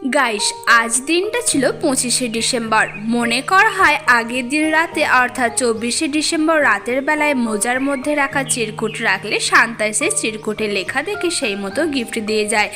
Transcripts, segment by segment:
Guys, আজ দিনটা ছিল 25শে ডিসেম্বর। মনে করা হয় আগের দিন রাতে অর্থাৎ 24শে ডিসেম্বর রাতের বেলায় মোজার মধ্যে রাখা চিরকুট রাখলে শান্তা এসে চিরকুটে লেখা দেখে সেই মতো গিফট দিয়ে যায়।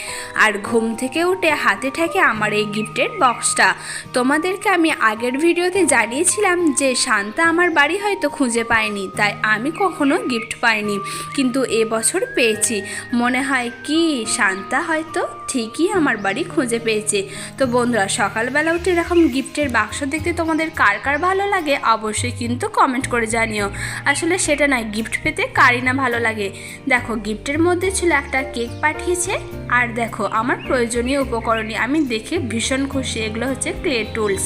আর ঘুম থেকে উঠে হাতে থাকে আমার এই গিফটের বক্সটা। তোমাদেরকে আমি আগের ভিডিওতে জানিয়েছিলাম যে শান্তা আমার বাড়ি হয়তো খুঁজে পায়নি, তাই আমি কখনো গিফট পাইনি, কিন্তু এবছর পেয়েছি। মনে হয় কি শান্তা হয়তো ঠিকই আমার বাড়ি খুঁজে পেয়েছে। তো বন্ধুরা, সকালবেলা উঠে এরকম গিফটের বাক্স দেখতে তোমাদের কার কার ভালো লাগে অবশ্যই কিন্তু কমেন্ট করে জানিও। আসলে সেটা নয়, গিফট পেতে কারই না ভালো লাগে। দেখো, গিফটের মধ্যে ছিল একটা কেক পাঠিয়েছে, আর দেখো আমার প্রয়োজনীয় উপকরণী আমি দেখে ভীষণ খুশি। এগুলো হচ্ছে ক্লে টুলস।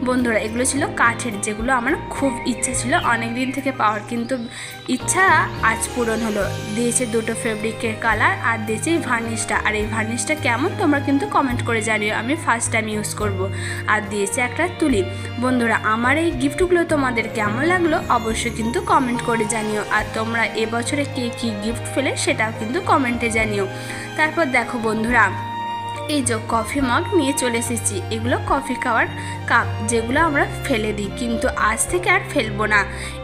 বন্ধুরা, এগুলো ছিল কাঠের, যেগুলো আমার খুব ইচ্ছা ছিল অনেক দিন থেকে পাওয়ার, কিন্তু ইচ্ছা আজ পূরণ হলো। দিয়েছে দুটো ফেব্রিকের কালার আর দিয়েছে এই ভার্নিশটা। আর এই ভার্নিশটা কেমন তোমরা কিন্তু কমেন্ট করে জানিও, আমি ফার্স্ট টাইম ইউজ করব। আর দিয়েছে একটা তুলি। বন্ধুরা, আমার এই গিফটগুলো তোমাদের কেমন লাগলো অবশ্যই কিন্তু কমেন্ট করে জানিও। আর তোমরা এবছরে কে কী গিফট পেলে সেটাও কিন্তু কমেন্টে জানিও। তারপর দেখো বন্ধুরা, এই যে কফি মগ নিয়ে চলে এসেছি। এগুলো কফি খাওয়ার কাপ, যেগুলো আমরা ফেলে দিই, কিন্তু আজ থেকে আর ফেলবো না।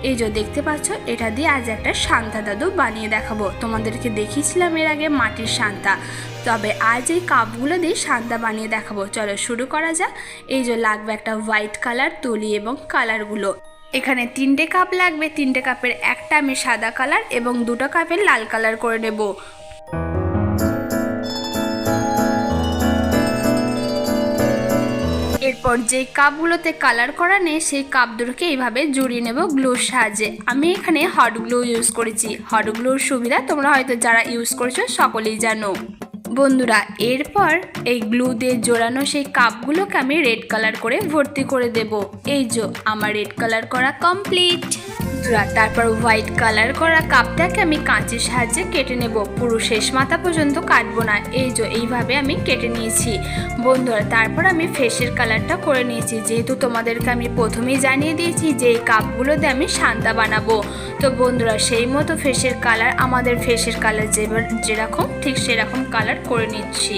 এই যে দেখতে পাচ্ছ, এটা দিয়ে আজ একটা শান্তা দাদু বানিয়ে দেখাবো। তোমাদেরকে দেখিয়েছিলাম এর আগে মাটির শান্তা, তবে আজ এই কাপগুলো দিয়ে শান্তা বানিয়ে দেখাবো। চলো শুরু করা যাক। এই যে লাগবে একটা হোয়াইট কালার তুলি এবং কালারগুলো। এখানে 3টে কাপ লাগবে। 3টে কাপের একটা আমি সাদা কালার এবং 2টো কাপের লাল কালার করে নেব। এরপর যে কাপগুলোতে কালার করা নেই সেই কাপ দুটোকে এইভাবে জড়িয়ে নেব গ্লুর সাহায্যে। আমি এখানে হট গ্লু ইউজ করেছি। হট গ্লুর সুবিধা তোমরা হয়তো যারা ইউজ করেছো সকলেই জানো। বন্ধুরা, এরপর এই গ্লু দিয়ে জোড়ানো সেই কাপগুলোকে আমি রেড কালার করে ভর্তি করে দেব। এই যে আমার রেড কালার করা কমপ্লিট। তারপর হোয়াইট কালার করা কাপটাকে আমি কাঁচির সাহায্যে কেটে নেব। পুরো শেষ মাথা পর্যন্ত কাটবো না। এই যে এইভাবে আমি কেটে নিয়েছি। বন্ধুরা, তারপর আমি ফেসের কালারটা করে নিয়েছি। যেহেতু তোমাদেরকে আমি প্রথমেই জানিয়ে দিয়েছি যে এই কাপগুলো দিয়ে আমি শান্তা বানাবো, তো বন্ধুরা সেই মতো ফেসের কালার, আমাদের ফেসের কালার যেরকম ঠিক সেরকম কালার করে নিচ্ছি।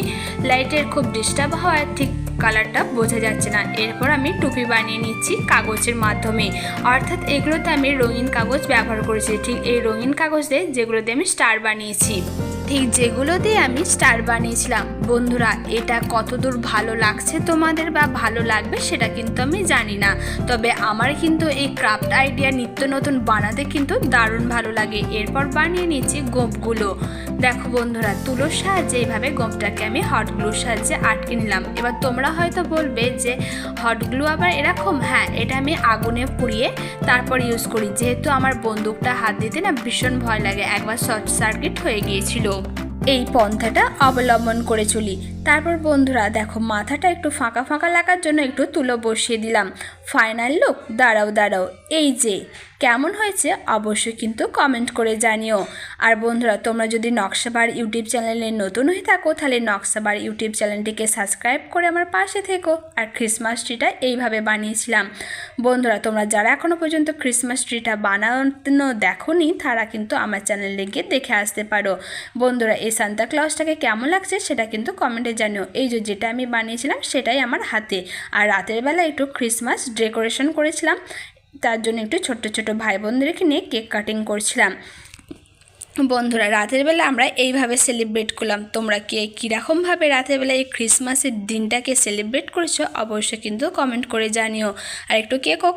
লাইটের খুব ডিস্টার্ব হওয়ায় ঠিক কালারটা বোঝা যাচ্ছে না। এরপর আমি টুপি বানিয়ে নিচ্ছি কাগজের মাধ্যমে, অর্থাৎ এগুলোতে আমি রঙিন কাগজ ব্যবহার করেছি। ঠিক এই রঙিন কাগজ দিয়ে যেগুলো দিয়ে আমি স্টার বানিয়েছি, ঠিক যেগুলো দিয়ে আমি স্টার বানিয়েছিলাম। বন্ধুরা, এটা কতদূর ভালো লাগছে তোমাদের বা ভালো লাগবে সেটা কিন্তু আমি জানি না, তবে আমার কিন্তু এই ক্রাফট আইডিয়া নিত্য নতুন বানাতে কিন্তু দারুণ ভালো লাগে। এরপর বানিয়ে নিচ্ছি গোঁপগুলো। দেখো বন্ধুরা, তুলোর সাহায্যে এইভাবে গোঁপটাকে আমি হট গ্লুর সাহায্যে আটকে নিলাম। এবার তোমরা হয়তো বলবে যে হট গ্লু আবার এরকম। হ্যাঁ, এটা আমি আগুনে পুড়িয়ে তারপর ইউজ করি, যেহেতু আমার বন্দুকটা হাত দিতে না ভীষণ ভয় লাগে। একবার শর্ট সার্কিট হয়ে গিয়েছিল। এই পন্থাটা অবলম্বন করে চলি। তারপর বন্ধুরা দেখো, মাথাটা একটু ফাঁকা ফাঁকা লাগার জন্য একটু তুলো বসিয়ে দিলাম। ফাইনাল লুক দাঁড়াও এই যে কেমন হয়েছে অবশ্যই কিন্তু কমেন্ট করে জানিও। আর বন্ধুরা, তোমরা যদি নকশাবার ইউটিউব চ্যানেলে নতুন হয়ে থাকো তাহলে নকশাবার ইউটিউব চ্যানেলটিকে সাবস্ক্রাইব করে আমার পাশে থেকো। আর ক্রিসমাস ট্রিটা এইভাবে বানিয়েছিলাম। বন্ধুরা, তোমরা যারা এখনও পর্যন্ত ক্রিসমাস ট্রিটা বানানো দেখোনি তারা কিন্তু আমার চ্যানেলে গিয়ে দেখে আসতে পারো। বন্ধুরা, এই সান্তা ক্লজটাকে কেমন লাগছে সেটা কিন্তু কমেন্টে জানিও। এই যে যেটা আমি বানিয়েছিলাম সেটাই আমার হাতে। আর রাতের বেলা একটু ক্রিসমাস ডেকোরেশন করেছিলাম, তার জন্য একটু ছোট ছোট ভাই বোনদেরকে নিয়ে কেক কাটিং করছিলাম। বন্ধুরা, রাতের বেলা আমরা এইভাবে সেলিব্রেট করলাম। তোমরা কে কীরকমভাবে রাতের বেলা এই ক্রিসমাসের দিনটাকে সেলিব্রেট করেছো অবশ্যই কিন্তু কমেন্ট করে জানিও। আর একটু কেকও